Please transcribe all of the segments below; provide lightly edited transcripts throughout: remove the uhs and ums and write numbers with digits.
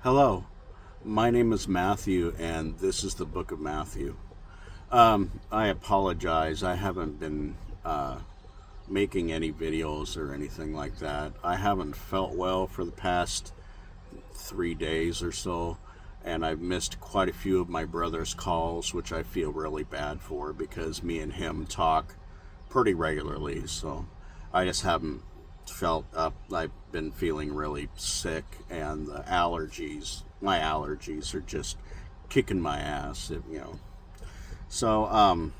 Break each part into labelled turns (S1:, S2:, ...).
S1: Hello, my name is Matthew, and this is the Book of Matthew. I apologize. I haven't been making any videos or anything like that. I haven't felt well for the past 3 days or so, and I've missed quite a few of my brother's calls, which I feel really bad for because me and him talk pretty regularly. So I just haven't felt up. I've been feeling really sick, and my allergies are just kicking my ass, So,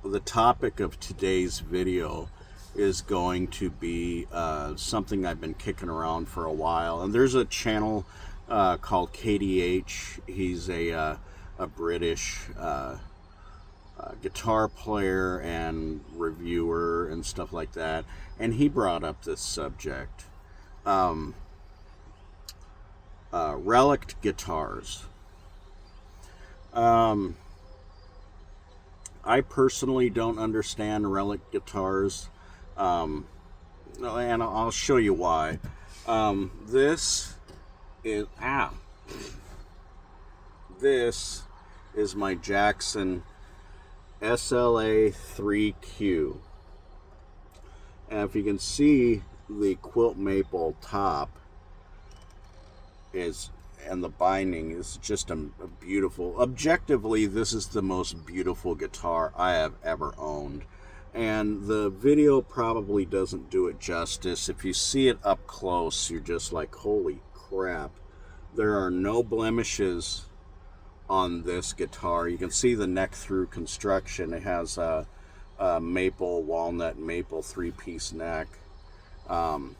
S1: the topic of today's video is going to be something I've been kicking around for a while. And there's a channel called KDH. He's a British guitar player and reviewer and stuff like that. And he brought up this subject. Relic guitars. I personally don't understand relic guitars, and I'll show you why. This is this is my Jackson SLA 3Q, and if you can see the quilt maple top is, and the binding is just a beautiful. Objectively, this is the most beautiful guitar I have ever owned, and the video probably doesn't do it justice. If you see it up close, you're just like, holy crap. There are no blemishes on this guitar. You can see the neck through construction. It has a walnut maple 3-piece neck. And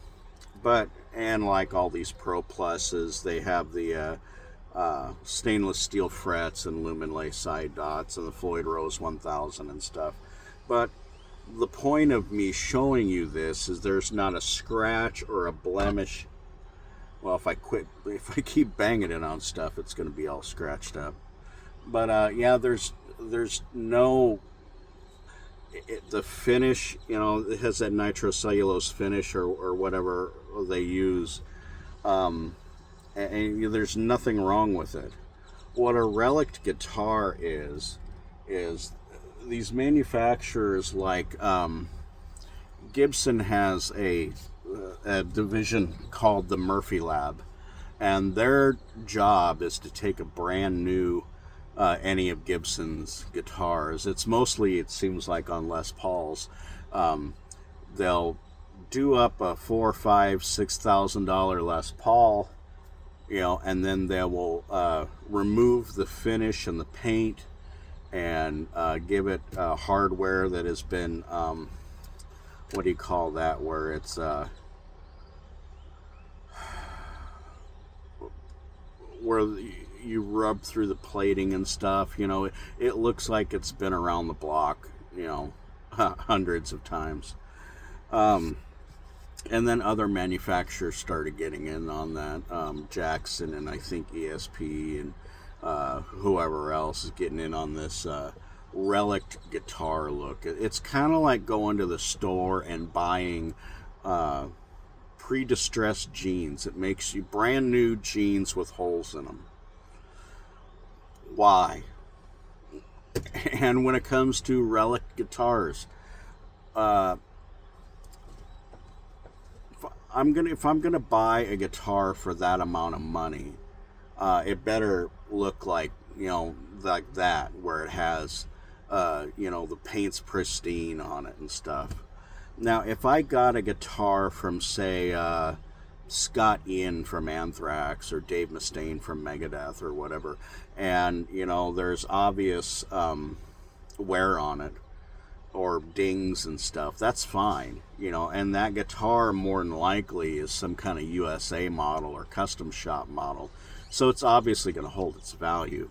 S1: like all these Pro Pluses, they have the stainless steel frets and lumen lay side dots and the Floyd Rose 1000 and stuff. But the point of me showing you this is there's not a scratch or a blemish. Well, if I keep banging it on stuff, it's going to be all scratched up. But yeah, there's no. The finish, it has that nitrocellulose finish or whatever they use, and there's nothing wrong with it. What a relic guitar is these manufacturers like Gibson has a division called the Murphy Lab, and their job is to take a brand new any of Gibson's guitars. It's mostly, it seems like, on Les Pauls. They'll do up a $4,000, $5,000, $6,000 Les Paul, and then they will remove the finish and the paint and give it hardware that has been, what do you call that, where it's where you rub through the plating and stuff. It looks like it's been around the block, hundreds of times. And then other manufacturers started getting in on that. Jackson and I think ESP and whoever else is getting in on this relic guitar look. It's kind of like going to the store and buying pre-distressed jeans. It makes you brand new jeans with holes in them. Why? And when it comes to relic guitars, if I'm gonna buy a guitar for that amount of money, it better look like like that, where it has the paint's pristine on it and stuff. Now, if I got a guitar from, say, Scott Ian from Anthrax or Dave Mustaine from Megadeth or whatever, and there's obvious wear on it or dings and stuff, that's fine, and that guitar more than likely is some kind of USA model or custom shop model, so it's obviously going to hold its value.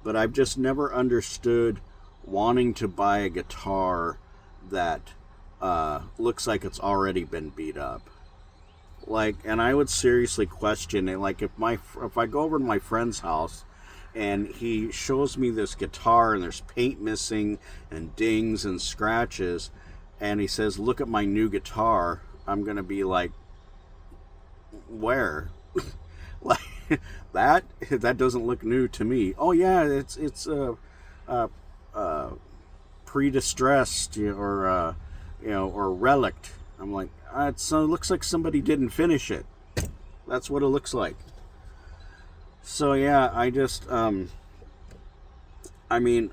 S1: But I've just never understood wanting to buy a guitar that looks like it's already been beat up. And I would seriously question it. Like, if I go over to my friend's house and he shows me this guitar and there's paint missing and dings and scratches, and he says, "Look at my new guitar," I'm gonna be like, "Where?" Like, that doesn't look new to me. Oh yeah, it's uh, uh, pre-distressed, or relic. I'm like, it looks like somebody didn't finish it. That's what it looks like. So yeah, I mean,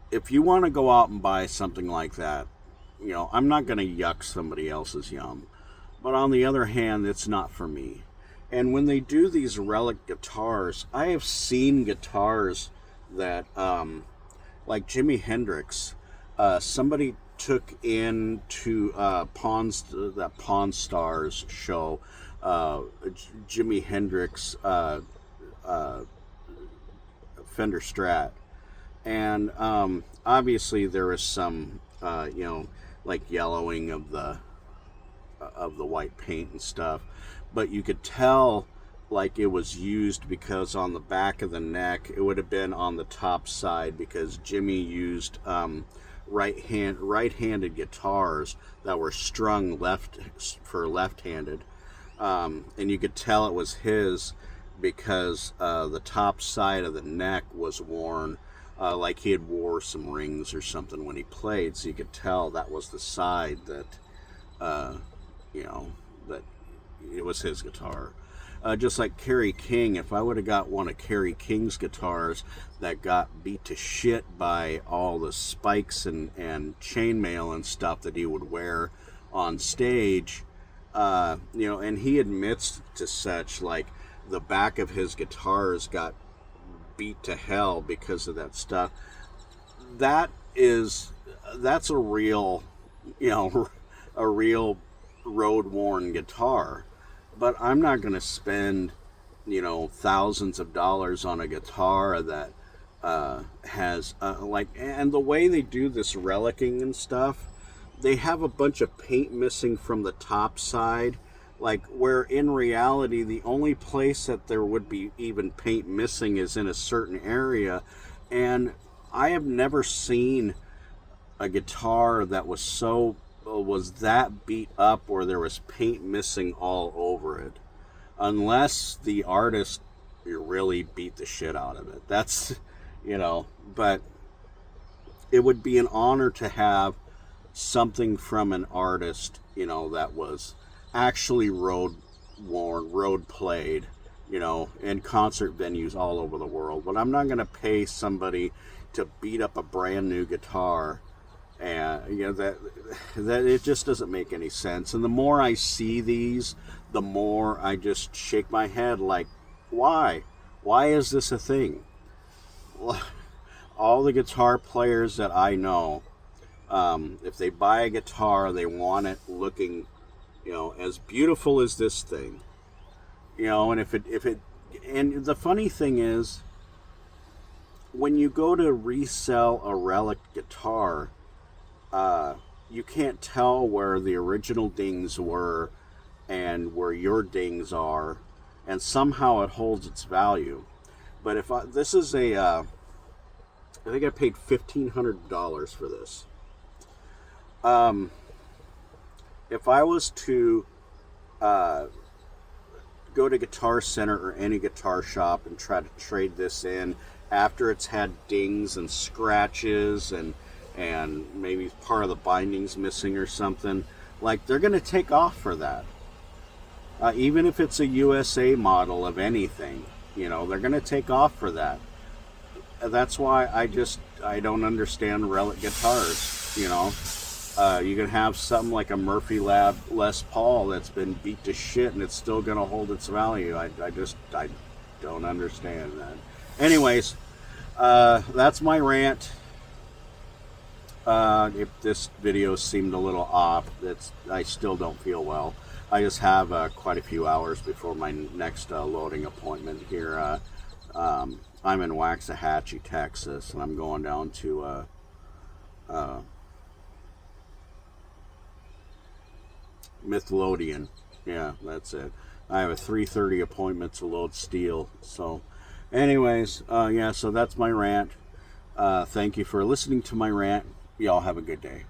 S1: if you want to go out and buy something like that, I'm not going to yuck somebody else's yum. But on the other hand, it's not for me. And when they do these relic guitars, I have seen guitars that, like Jimi Hendrix, somebody took into that Pawn Stars show, Jimi Hendrix Fender Strat. And obviously there is some, like yellowing of the white paint and stuff, but you could tell like it was used because on the back of the neck it would have been on the top side because Jimmy used right-handed guitars that were strung left-handed, and you could tell it was his because the top side of the neck was worn. Like he had wore some rings or something when he played, so you could tell that was the side that, that it was his guitar. Just like Kerry King, if I would have got one of Kerry King's guitars that got beat to shit by all the spikes and chainmail and stuff that he would wear on stage, and he admits to such, like the back of his guitars got beat to hell because of that stuff. That's a real, a real road worn guitar. But I'm not going to spend, thousands of dollars on a guitar that has and the way they do this relicking and stuff, they have a bunch of paint missing from the top side. Like, where in reality, the only place that there would be even paint missing is in a certain area. And I have never seen a guitar that was that beat up where there was paint missing all over it. Unless the artist really beat the shit out of it. That's, but it would be an honor to have something from an artist, that was actually road played, in concert venues all over the world. But I'm not going to pay somebody to beat up a brand new guitar, and that it just doesn't make any sense. And the more I see these, the more I just shake my head like, why is this a thing? All the guitar players that I know, if they buy a guitar, they want it looking as beautiful as this thing, and and the funny thing is, when you go to resell a relic guitar, you can't tell where the original dings were and where your dings are, and somehow it holds its value. But I think I paid $1,500 for this. If I was to go to Guitar Center or any guitar shop and try to trade this in after it's had dings and scratches and maybe part of the binding's missing or something, like, they're going to take off for that. Even if it's a USA model of anything, they're going to take off for that. That's why I don't understand relic guitars, You can have something like a Murphy Lab Les Paul that's been beat to shit and it's still going to hold its value. I don't understand that. Anyways, that's my rant. If this video seemed a little off, I still don't feel well. I just have quite a few hours before my next loading appointment here. I'm in Waxahachie, Texas, and I'm going down to Midlothian. Yeah, that's it. I have a 3:30 appointment to load steel. So, anyways, so that's my rant. Thank you for listening to my rant. Y'all have a good day.